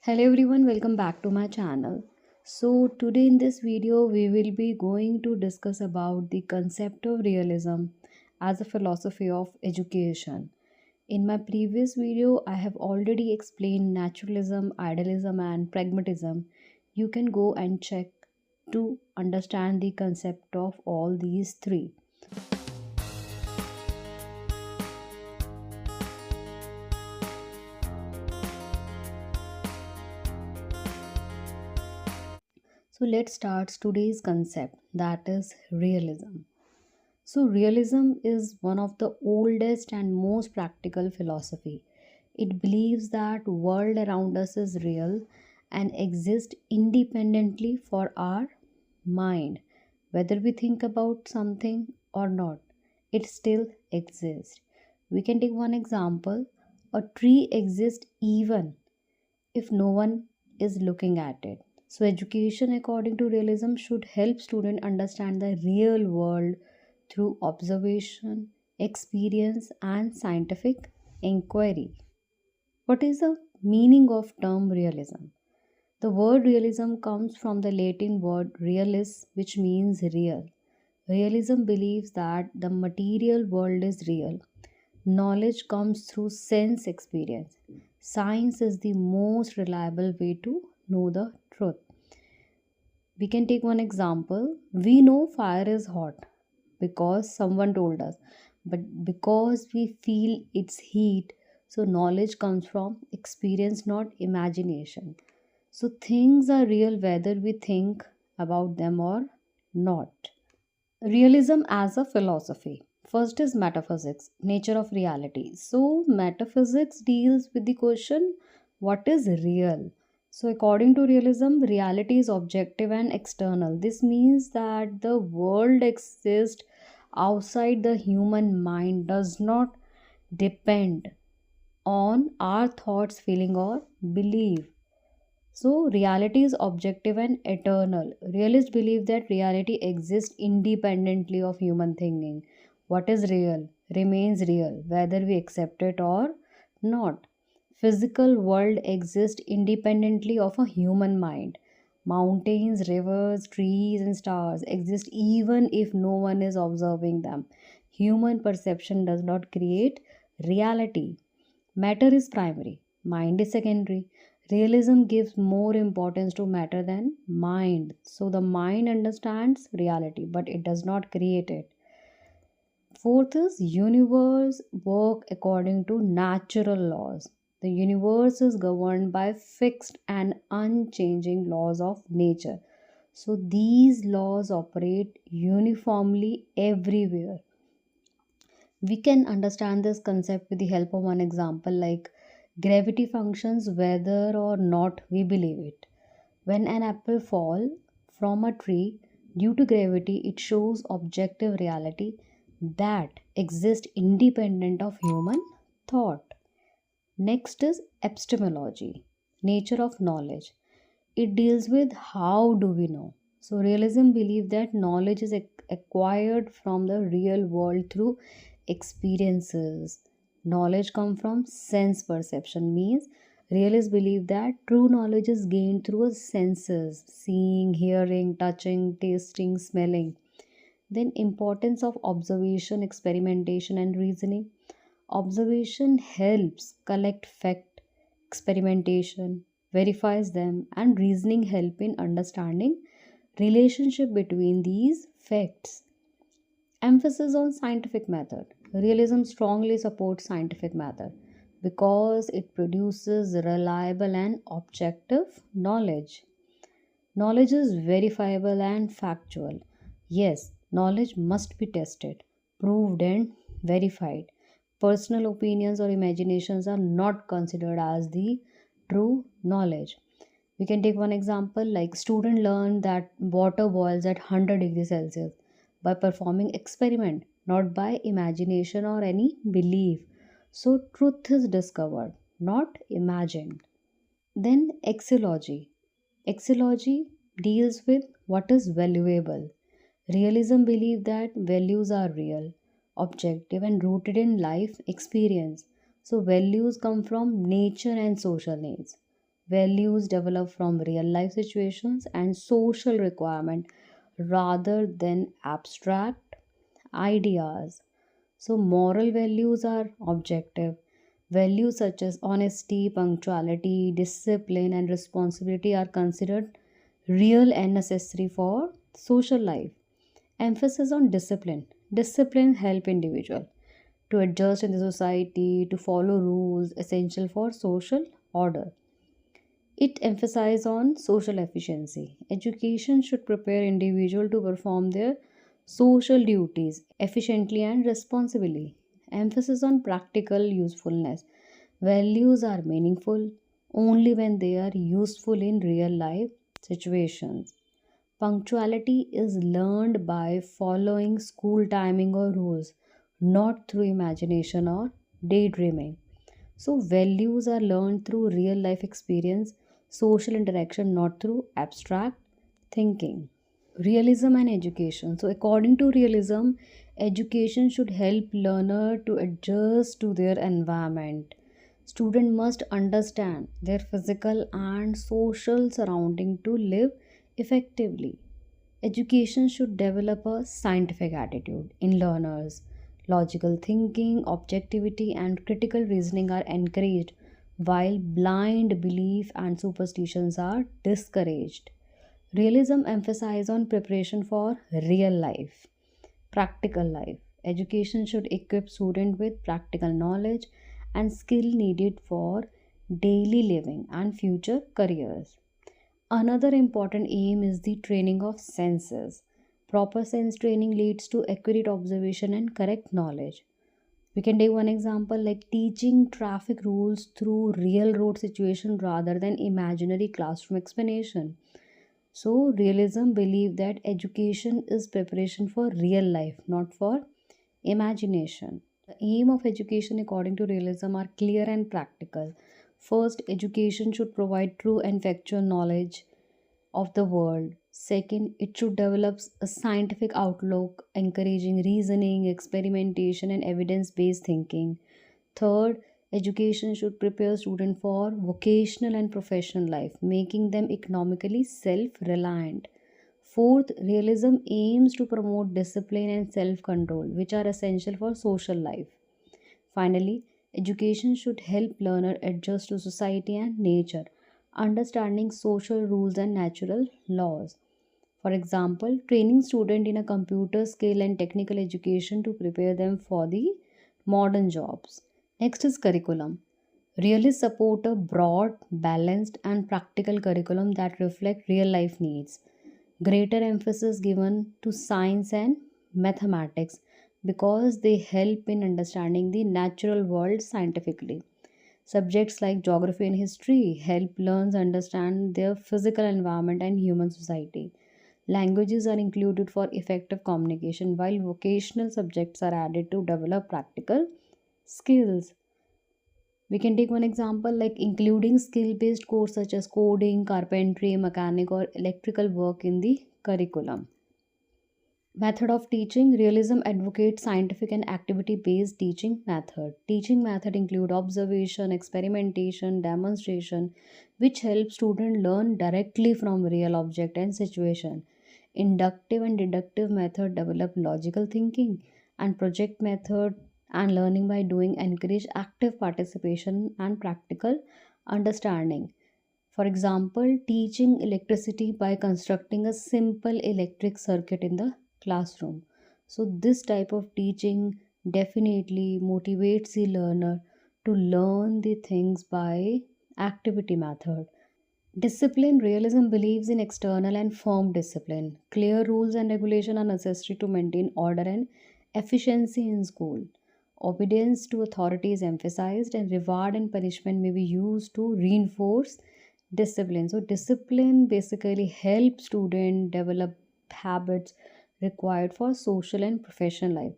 Hello everyone, welcome back to my channel. So today in this video we will be going to discuss about the concept of realism as a philosophy of education. In my previous video I have already explained naturalism, idealism and pragmatism. You can go and check to understand the concept of all these three. So let's start today's concept, that is realism. So realism is one of the oldest and most practical philosophy. It believes that world around us is real and exists independently for our mind. Whether we think about something or not, it still exists. We can take one example. A tree exists even if no one is looking at it. So education according to realism should help students understand the real world through observation, experience and scientific inquiry. What is the meaning of term realism? The word realism comes from the Latin word realis, which means real. Realism believes that the material world is real. Knowledge comes through sense experience. Science is the most reliable way to know the truth. We can take one example. We know fire is hot because someone told us, but because we feel its heat, so knowledge comes from experience, not imagination. So things are real whether we think about them or not. Realism as a philosophy. First is metaphysics, nature of reality. So, metaphysics deals with the question what is real? So, according to realism, reality is objective and external. This means that the world exists outside the human mind, does not depend on our thoughts, feeling, or belief. So, reality is objective and eternal. Realists believe that reality exists independently of human thinking. What is real remains real, whether we accept it or not. Physical world exists independently of a human mind. Mountains, rivers, trees, and stars exist even if no one is observing them. Human perception does not create reality. Matter is primary, mind is secondary. Realism gives more importance to matter than mind. So the mind understands reality, but it does not create it. Fourth is universe work according to natural laws. The universe is governed by fixed and unchanging laws of nature. So these laws operate uniformly everywhere. We can understand this concept with the help of one example, like gravity functions whether or not we believe it. When an apple fall from a tree due to gravity, it shows objective reality that exists independent of human thought. Next is epistemology, nature of knowledge. It deals with how do we know. So realism believes that knowledge is acquired from the real world through experiences. Knowledge come from sense perception, means realists believe that true knowledge is gained through senses, seeing, hearing, touching, tasting, smelling. Then importance of observation, experimentation and reasoning. Observation helps collect fact, experimentation verifies them, and reasoning help in understanding relationship between these facts. Emphasis on scientific method. Realism strongly supports scientific method because it produces reliable and objective knowledge. Knowledge is verifiable and factual. Yes, knowledge must be tested, proved, and verified. Personal opinions or imaginations are not considered as the true knowledge. We can take one example, like student learn that water boils at 100 degrees Celsius by performing experiment, not by imagination or any belief. So truth is discovered, not imagined. Then axiology. Axiology deals with what is valuable. Realism believes that values are real, objective, and rooted in life experience. So, values come from nature and social needs. Values develop from real life situations and social requirement rather than abstract ideas. So, moral values are objective. Values such as honesty, punctuality, discipline, and responsibility are considered real and necessary for social life. Emphasis on discipline. Discipline help individual to adjust in the society, to follow rules essential for social order. It emphasizes on social efficiency. Education should prepare individual to perform their social duties efficiently and responsibly. Emphasis on practical usefulness. Values are meaningful only when they are useful in real life situations. Punctuality is learned by following school timing or rules, not through imagination or daydreaming. So, values are learned through real life experience, social interaction, not through abstract thinking. Realism and education. So, according to realism, education should help learner to adjust to their environment. Student must understand their physical and social surrounding to live effectively. Education should develop a scientific attitude in learners. Logical thinking, objectivity, and critical reasoning are encouraged, while blind belief and superstitions are discouraged. Realism emphasizes on preparation for real life, practical life. Education should equip students with practical knowledge and skill needed for daily living and future careers. Another important aim is the training of senses. Proper sense training leads to accurate observation and correct knowledge. We can take one example like teaching traffic rules through real road situation rather than imaginary classroom explanation. So, realism believe that education is preparation for real life, not for imagination. The aim of education, according to realism, are clear and practical. First, education should provide true and factual knowledge of the world. Second, it should develop a scientific outlook, encouraging reasoning, experimentation, and evidence based thinking. Third, education should prepare students for vocational and professional life, making them economically self reliant. Fourth, realism aims to promote discipline and self control, which are essential for social life. Finally, education should help learner adjust to society and nature, understanding social rules and natural laws. For example, training student in a computer skill and technical education to prepare them for the modern jobs. Next is curriculum. Realists support a broad, balanced, and practical curriculum that reflect real life needs. Greater emphasis given to science and mathematics because they help in understanding the natural world scientifically. Subjects like geography and history help learners understand their physical environment and human society. Languages are included for effective communication, while vocational subjects are added to develop practical skills. We can take one example like including skill based courses such as coding, carpentry, mechanic, or electrical work in the curriculum. Method of teaching. Realism advocates scientific and activity based teaching method. Teaching method include observation, experimentation, demonstration, which help students learn directly from real object and situation. Inductive and deductive method develop logical thinking, and project method and learning by doing encourage active participation and practical understanding. For example, teaching electricity by constructing a simple electric circuit in the classroom. So, this type of teaching definitely motivates the learner to learn the things by activity method. Discipline. Realism believes in external and firm discipline. Clear rules and regulation are necessary to maintain order and efficiency in school. Obedience to authority is emphasized, and reward and punishment may be used to reinforce discipline. So, discipline basically helps students develop habits required for social and professional life.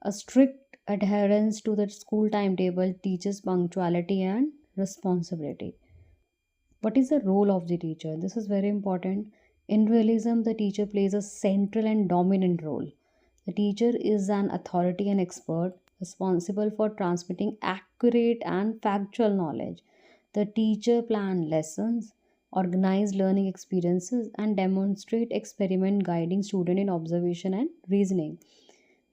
A strict adherence to the school timetable teaches punctuality and responsibility. What is the role of the teacher? This is very important. In realism, the teacher plays a central and dominant role. The teacher is an authority and expert responsible for transmitting accurate and factual knowledge. The teacher plan lessons, organize learning experiences, and demonstrate experiment guiding student in observation and reasoning.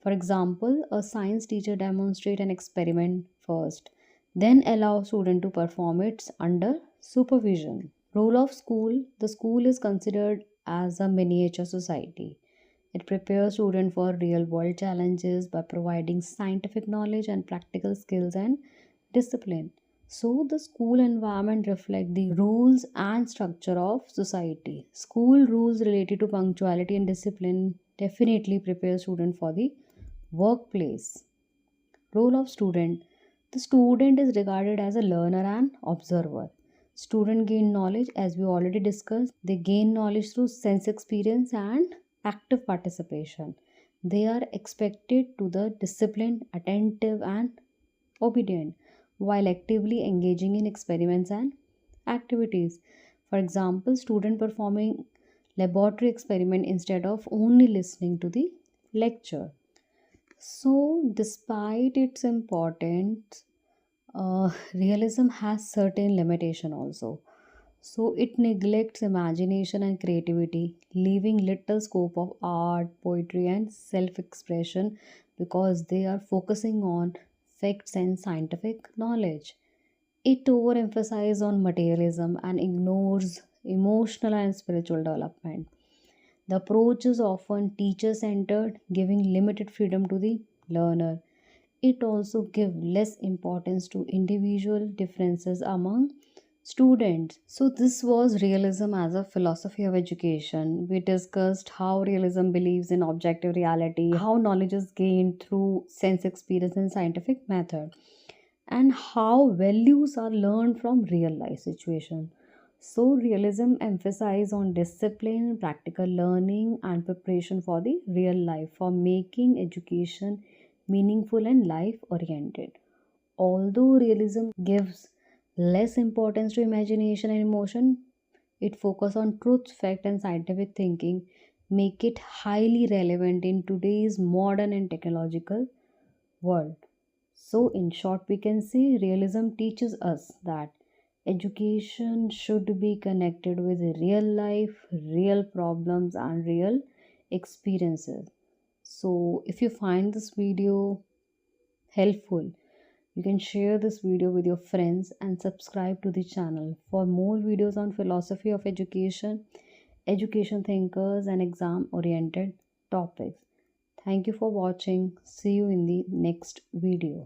For example, a science teacher demonstrate an experiment first, then allow student to perform it under supervision. Role of school: the school is considered as a miniature society. It prepares students for real world challenges by providing scientific knowledge and practical skills and discipline. So the school environment reflects the rules and structure of society. School rules related to punctuality and discipline definitely prepare students for the workplace. Role of student: the student is regarded as a learner and observer. Student gain knowledge, as we already discussed. They gain knowledge through sense experience and active participation. They are expected to the disciplined, attentive, and obedient while actively engaging in experiments and activities. For example, student performing laboratory experiment instead of only listening to the lecture. So, despite its importance, realism has certain limitation also. So, it neglects imagination and creativity, leaving little scope of art, poetry, and self-expression because they are focusing on facts and scientific knowledge. It overemphasizes on materialism and ignores emotional and spiritual development. The approach is often teacher centered, giving limited freedom to the learner. It also gives less importance to individual differences among students. So, this was realism as a philosophy of education. We discussed how realism believes in objective reality, how knowledge is gained through sense experience and scientific method, and how values are learned from real life situations. So realism emphasizes on discipline, practical learning, and preparation for the real life, for making education meaningful and life oriented. Although realism gives less importance to imagination and emotion, it focuses on truth, fact, and scientific thinking, make it highly relevant in today's modern and technological world. So, in short, we can say realism teaches us that education should be connected with real life, real problems, and real experiences. So, if you find this video helpful, you can share this video with your friends and subscribe to the channel for more videos on philosophy of education, education thinkers, and exam oriented topics. Thank you for watching. See you in the next video.